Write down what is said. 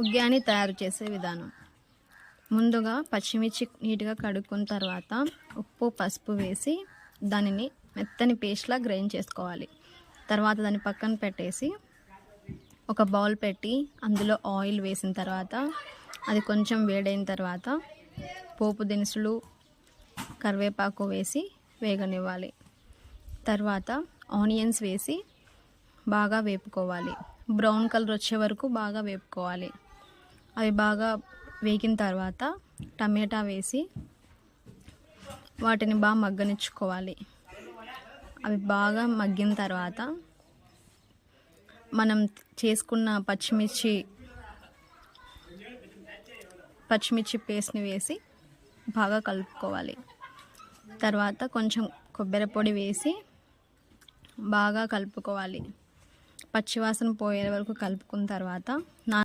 ఉగ్గాని తయారు చేసే విధానం. ముందుగా పచ్చిమిర్చి నీట్గా కడుక్కున్న తర్వాత ఉప్పు పసుపు వేసి దానిని మెత్తని పేస్ట్లా గ్రైండ్ చేసుకోవాలి. తర్వాత దాన్ని పక్కన పెట్టేసి ఒక బౌల్ పెట్టి అందులో ఆయిల్ వేసిన తర్వాత అది కొంచెం వేడైన తర్వాత పోపు దినుసులు కరివేపాకు వేసి వేగనివ్వాలి. తర్వాత ఆనియన్స్ వేసి బాగా వేపుకోవాలి. బ్రౌన్ కలర్ వచ్చే వరకు బాగా వేపుకోవాలి. అవి బాగా వేగిన తర్వాత టమాటా వేసి వాటిని బాగా మగ్గనిచ్చుకోవాలి. అవి బాగా మగ్గిన తర్వాత మనం చేసుకున్న పచ్చిమిర్చి పేస్ట్ని వేసి బాగా కలుపుకోవాలి. తర్వాత కొంచెం కొబ్బరి పొడి వేసి బాగా కలుపుకోవాలి. పచ్చివాసన పోయే వరకు కలుపుకున్న తర్వాత